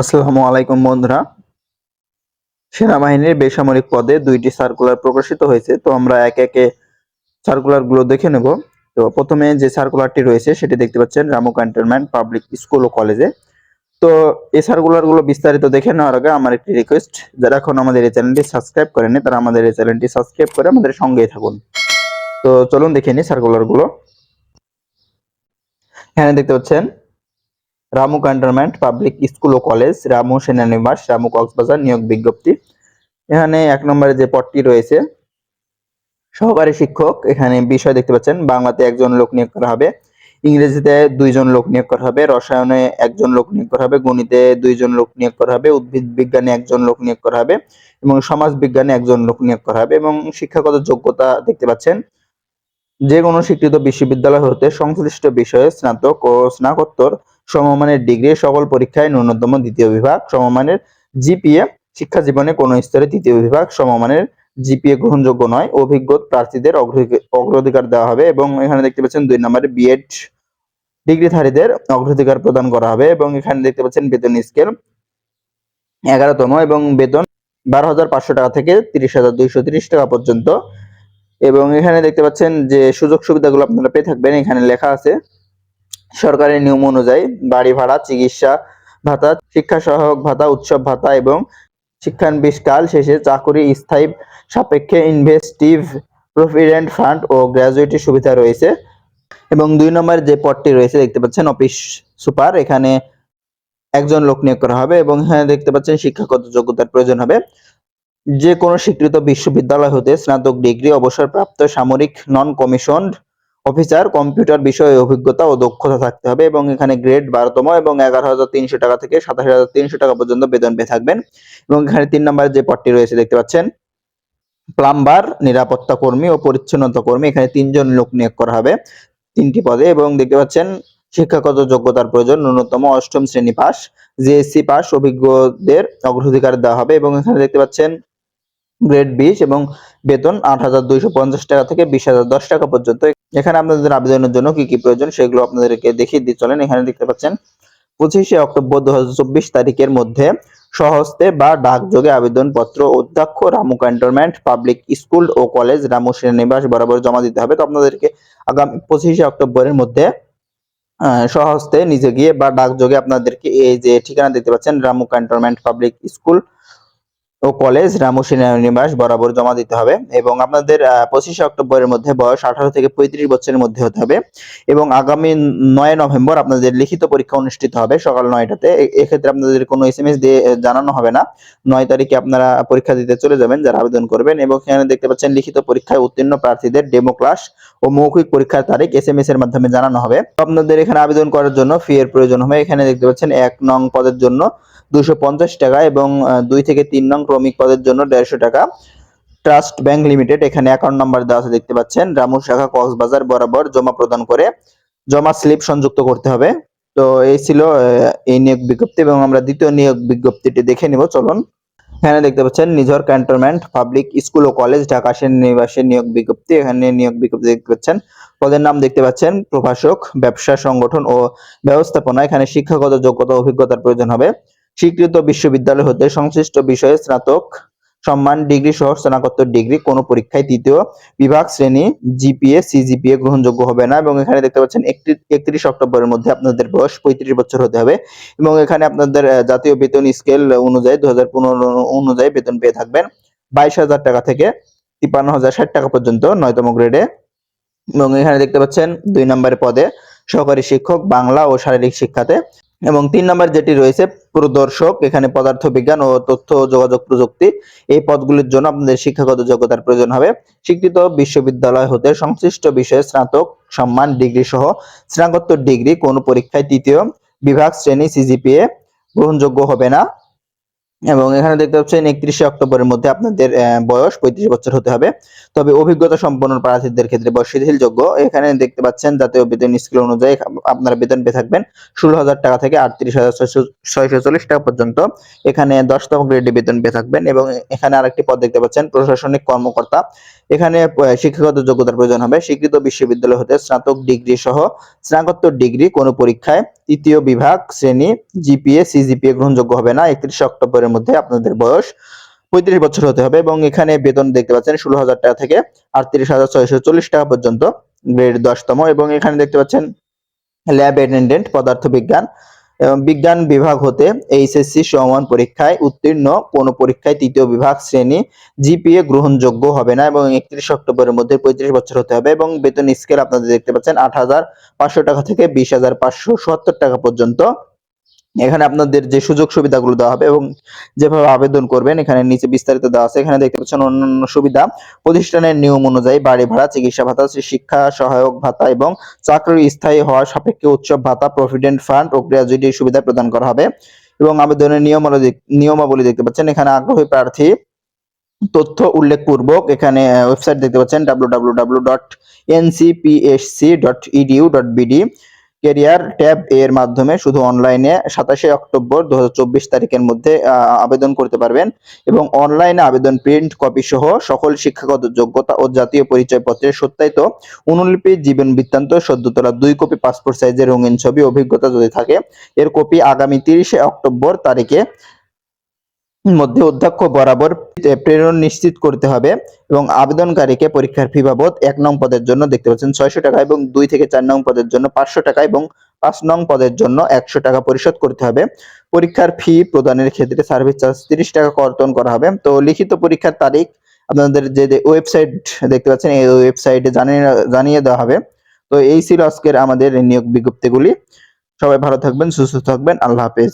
আসসালামু আলাইকুম বন্ধুরা। সেনাবাহিনীর বেসামরিক পদে ২টি সার্কুলার প্রকাশিত হয়েছে। তো আমরা একে একে সার্কুলার গুলো দেখে নেব। তো প্রথমে যে সার্কুলারটি রয়েছে সেটি দেখতে পাচ্ছেন রামু ক্যান্টনমেন্ট পাবলিক স্কুল ও কলেজে। তো এই সার্কুলার গুলো বিস্তারিত দেখে নেওয়ার আগে আমার একটি রিকোয়েস্ট, যারা এখন আমাদের এই চ্যানেলটি সাবস্ক্রাইব করেনি তারা আমাদের এই চ্যানেলটি সাবস্ক্রাইব করে আমাদের সঙ্গেই থাকুন। তো চলুন দেখে নিই সার্কুলার গুলো। এখানে দেখতে পাচ্ছেন রামু ক্যান্টনমেন্ট পাবলিক স্কুল ও কলেজ, রামু সেনানিবাস, রামু কক্সবাজার নিয়োগ বিজ্ঞপ্তি। এখানে ১ নম্বরে যে পদটি রয়েছে সহকারী শিক্ষক, এখানে বিষয় দেখতে পাচ্ছেন বাংলাতে একজন লোক নিয়োগ করা হবে, ইংরেজিতে ২ জন লোক নিয়োগ করা হবে, রসায়নে একজন লোক নিয়োগ করা হবে, গণিতে ২ জন লোক নিয়োগ করা হবে, উদ্ভিদ বিজ্ঞানে একজন লোক নিয়োগ করা হবে এবং সমাজ বিজ্ঞানে একজন লোক নিয়োগ করা হবে। এবং শিক্ষাগত যোগ্যতা দেখতে পাচ্ছেন যে কোনো স্বীকৃত বিশ্ববিদ্যালয় হতে সংশ্লিষ্ট বিষয়ে স্নাতক ও স্নাতকোত্তর সমমানের ডিগ্রি, সকল পরীক্ষায় ন্যূনতম দ্বিতীয় বিভাগ সমমানের জিপিএ, শিক্ষা জীবনে কোনো স্তরে তৃতীয় বিভাগ সমমানের জিপিএ গ্রহণযোগ্য নয়, অভিজ্ঞ প্রার্থীদের অগ্রাধিকার দেওয়া হবে। এবং এখানে দেখতে পাচ্ছেন ২ নম্বরে বিএড ডিগ্রিধারীদের অগ্রাধিকার প্রদান করা হবে। এবং এখানে দেখতে পাচ্ছেন বেতন স্কেল ১১তম এবং বেতন ১২,৫০০ টাকা থেকে ৩০,২৩০ টাকা পর্যন্ত। এবং এখানে দেখতে পাচ্ছেন যে সুযোগ সুবিধাগুলো আপনারা পেয়ে থাকবেন। এখানে লেখা আছে সরকারি নিয়ম অনুযায়ী বাড়ি ভাড়া, চিকিৎসা ভাতা, শিক্ষা সহায়ক ভাতা, উৎসব ভাতা এবং শিক্ষানবিশকাল শেষে চাকুরি স্থায়ী সাপেক্ষে ইনভেস্টিভ প্রভিডেন্ট ফান্ড ও গ্র্যাজুইটি সুবিধা রয়েছে। এবং ২ নম্বরের যে পদটি রয়েছে দেখতে পাচ্ছেন অফিস সুপার, এখানে একজন লোক নিয়োগ করা হবে। এবং এখানে দেখতে পাচ্ছেন শিক্ষাগত যোগ্যতার প্রয়োজন হবে যে কোনো স্বীকৃত বিশ্ববিদ্যালয় হতে স্নাতক ডিগ্রি, অবসরপ্রাপ্ত সামরিক নন কমিশনড অফিসার, কম্পিউটার বিষয়ে অভিজ্ঞতা ও দক্ষতা থাকতে হবে। এবং এখানে গ্রেড ১২তম এবং ১১,৩০০ টাকা থেকে ২৭,৩০০ টাকা পর্যন্ত বেতন পেয়ে থাকবেন। এবং এখানে ৩ নম্বরের যে পদটি রয়েছে দেখতে পাচ্ছেন প্লাম্বার, নিরাপত্তা কর্মী ও পরিচ্ছন্নতা কর্মী, এখানে ৩ জন লোক নিয়োগ করা হবে ৩টি পদে। এবং দেখতে পাচ্ছেন শিক্ষাগত যোগ্যতার প্রয়োজন ন্যূনতম ৮ম শ্রেণী পাস, জিএসসি পাস অভিজ্ঞদের অগ্রাধিকার দেওয়া হবে। এবং এখানে দেখতে পাচ্ছেন গ্রেড ২০ এবং বেতন ৮,২৫০ টাকা থেকে ২০,০১০ টাকা পর্যন্ত। এখানে আপনাদের আবেদনের জন্য কি কি প্রয়োজন সেগুলো আপনাদেরকে দেখিয়ে দিয়ে চলেন। এখানে দেখতে পাচ্ছেন ২৫শে অক্টোবর ২০২৪ তারিখের মধ্যে স্বহস্তে বা ডাকযোগে আবেদনপত্র অধ্যক্ষ রামু ক্যান্টনমেন্ট পাবলিক স্কুল ও কলেজ, রামু সেনানিবাস বরাবর জমা দিতে হবে। তো আপনাদেরকে আগামী ২৫শে অক্টোবরের মধ্যে স্বহস্তে নিজে গিয়ে বা ডাকযোগে আপনাদেরকে এই যে ঠিকানা দেখতে পাচ্ছেন রামু ক্যান্টনমেন্ট পাবলিক স্কুল ও কলেজ, রামু সেনানিবাস বরাবর জমা দিতে হবে। এবং আপনাদের ২৫শে অক্টোবরের মধ্যে বয়স ১৮ থেকে ৩৫ বছরের মধ্যে হতে হবে। এবং আগামী ৯ নভেম্বর আপনাদের লিখিত পরীক্ষা অনুষ্ঠিত হবে সকাল ৯টাতে। এক্ষেত্রে আপনাদের কোনো এসএমএস দিয়ে জানানো হবে না। ৯ তারিখে আপনারা পরীক্ষা দিতে চলে যাবেন যারা আবেদন করবেন। এবং এখানে দেখতে পাচ্ছেন লিখিত পরীক্ষায় উত্তীর্ণ প্রার্থীদের ডেমো ক্লাস ও মৌখিক পরীক্ষার তারিখ এসএমএস এর মাধ্যমে জানানো হবে। আপনাদের এখানে আবেদন করার জন্য ফি এর প্রয়োজন হবে। এখানে দেখতে পাচ্ছেন ১ নং পদের জন্য ২৫০ টাকা এবং ২ থেকে ৩ নং ক্রমিক পদের জন্য ১৫০ টাকা। ট্রাস্ট ব্যাংক লিমিটেড, এখানে অ্যাকাউন্ট নাম্বার দেওয়া আছে দেখতে পাচ্ছেন, রামু শাখা কক্সবাজার বরাবর জমা প্রদান করে জমা স্লিপ সংযুক্ত করতে হবে। তো এই ছিল এই নিয়োগ বিজ্ঞপ্তি। এবং আমরা দ্বিতীয় নিয়োগ বিজ্ঞপ্তিটি দেখে নিব, চলুন। এখানে দেখতে পাচ্ছেন নিঝর ক্যান্টনমেন্ট পাবলিক স্কুল ও কলেজ, ঢাকা সেনানিবাসের নিয়োগ বিজ্ঞপ্তি। এখানে নিয়োগ বিজ্ঞপ্তি দেখতে পাচ্ছেন, পদের নাম দেখতে পাচ্ছেন প্রভাষক, ব্যবসা সংগঠন ও ব্যবস্থাপনা। এখানে শিক্ষাগত যোগ্যতা অভিজ্ঞতার প্রয়োজন হবে স্বীকৃত বিশ্ববিদ্যালয় হতে সংশ্লিষ্ট বিষয়ে স্নাতক সম্মান ডিগ্রি সহ স্নাতকোত্তর ডিগ্রি, কোনো পরীক্ষায় তৃতীয় বিভাগ শ্রেণী জিপিএ সিজিপিএ গ্রহণযোগ্য হবে না। এবং এখানে দেখতে পাচ্ছেন ৩১ অক্টোবরের মধ্যে আপনাদের বয়স ৩৫ বছর হতে হবে। এবং এখানে আপনাদের জাতীয় বেতন স্কেল অনুযায়ী ২০১৫ অনুযায়ী বেতন পেয়ে থাকবেন ২২,০০০ টাকা থেকে ৫৩,০৬০ টাকা পর্যন্ত ৯তম গ্রেডে। এবং এখানে দেখতে পাচ্ছেন ২ নম্বরের পদে সহকারী শিক্ষক বাংলা ও শারীরিক শিক্ষাতে। এবং ৩ নম্বর যেটি রয়েছে প্রদর্শক, এখানে পদার্থ বিজ্ঞান ও তথ্য যোগাযোগ প্রযুক্তি। এই পদগুলির জন্য আপনাদের শিক্ষাগত যোগ্যতার প্রয়োজন হবে স্বীকৃত বিশ্ববিদ্যালয় হতে সংশ্লিষ্ট বিষয়ে স্নাতক সম্মান ডিগ্রি সহ স্নাতকোত্তর ডিগ্রি, কোনো পরীক্ষায় তৃতীয় বিভাগ শ্রেণী সিজিপিএ গ্রহণযোগ্য হবে না। এবং এখানে দেখতে পাচ্ছেন 31শে অক্টোবরের মধ্যে আপনাদের বয়স 35 বছর হতে হবে। তবে অভিজ্ঞতা সম্পন্ন প্রার্থীদের ক্ষেত্রে বয়স শিথিলযোগ্য। এখানে দেখতে পাচ্ছেন জাতীয় বেতন স্কেল অনুযায়ী আপনারা বেতন পেয়ে থাকবেন 16,000 টাকা থেকে 38,640 টাকা পর্যন্ত। এখানে 10তম গ্রেডে বেতন পেয়ে থাকবেন এবং এখানে আরেকটি পদ দেখতে পাচ্ছেন প্রশাসনিক কর্মকর্তা। এখানে শিক্ষাগত যোগ্যতার প্রয়োজন হবে স্বীকৃত বিশ্ববিদ্যালয় হতে স্নাতক ডিগ্রি সহ স্নাতকোত্তর ডিগ্রি কোনো পরীক্ষায় ৩য় বিভাগ শ্রেণী জিপিএ সিজিপিএ গ্রহণযোগ্য হবে না। 31শে অক্টোবরের মধ্যে আপনাদের বয়স 35 বছর হতে হবে এবং এখানে বেতন দেখতে পাচ্ছেন 16,000 টাকা থেকে 38,640 টাকা পর্যন্ত, গ্রেড 10তম। এবং এখানে দেখতে পাচ্ছেন ল্যাব অ্যাটেন্ডেন্ট পদার্থবিজ্ঞান এবং বিজ্ঞান বিভাগ হতে এইচএসসি সমমান পরীক্ষায় উত্তীর্ণ কোনো পরীক্ষায় ৩য় বিভাগ শ্রেণী জিপিএ গ্রহণযোগ্য হবে না এবং 31 অক্টোবরের মধ্যে 35 বছর হতে হবে এবং বেতন স্কেল আপনাদের দেখতে পাচ্ছেন 8,500 টাকা থেকে 20,570 টাকা পর্যন্ত। এখানে আপনাদের যে সুযোগ সুবিধাগুলো দেওয়া হবে এবং যেভাবে আবেদন করবেন এখানে নিচে বিস্তারিত দেওয়া আছে। এখানে দেখতে পাচ্ছেন অন্যান্য সুবিধা প্রতিষ্ঠানের নিয়ম অনুযায়ী বাড়ি ভাড়া, চিকিৎসা ভাতা, শিক্ষা সহায়ক ভাতা এবং চাকরি স্থায়ী হওয়ার সাপেক্ষে উৎসব ভাতা, প্রভিডেন্ট ফান্ড ও গ্র্যাচুইটি সুবিধা প্রদান করা হবে। এবং আবেদনের নিয়মাবলী দেখতে পাচ্ছেন। এখানে আগ্রহী প্রার্থী তথ্য উল্লেখপূর্বক এখানে ওয়েবসাইট দেখতে পাচ্ছেন www.ncpsc.edu.bd ক্যারিয়ার ট্যাব এর মাধ্যমে শুধু অনলাইনে 27শে অক্টোবর 2024 তারিখের মধ্যে আবেদন করতে পারবেন এবং অনলাইনে আবেদন প্রিন্ট কপি সহ সকল শিক্ষাগত যোগ্যতা ও জাতীয় পরিচয়পত্রের সত্যায়িত অনুলিপি, জীবন বৃত্তান্ত, সদ্য তোলা 2 কপি পাসপোর্ট সাইজের রঙিন ছবি, অভিজ্ঞতা যদি থাকে এর কপি আগামী 30শে অক্টোবর তারিখে মধ্যে অধ্যক্ষ বরাবর প্রেরণ নিশ্চিত করতে হবে এবং আবেদনকারীকে পরীক্ষার ফি বাবদ 1 নং পদের জন্য দেখতে পাচ্ছেন 600 টাকা এবং 2 থেকে 4 নং পদের জন্য 500 টাকা এবং 5 নং পদের জন্য 100 টাকা পরিশোধ করতে হবে। পরীক্ষার ফি প্রদানের ক্ষেত্রে সার্ভিস চার্জ 30 টাকা কর্তন করা হবে। তো লিখিত পরীক্ষার তারিখ আপনাদের যে ওয়েবসাইট দেখতে পাচ্ছেন এই ওয়েবসাইটে জানিয়ে দেওয়া হবে। তো এই ছিল আজকের আমাদের নিয়োগ বিজ্ঞপ্তিগুলি। সবাই ভালো থাকবেন, সুস্থ থাকবেন। আল্লাহ হাফেজ।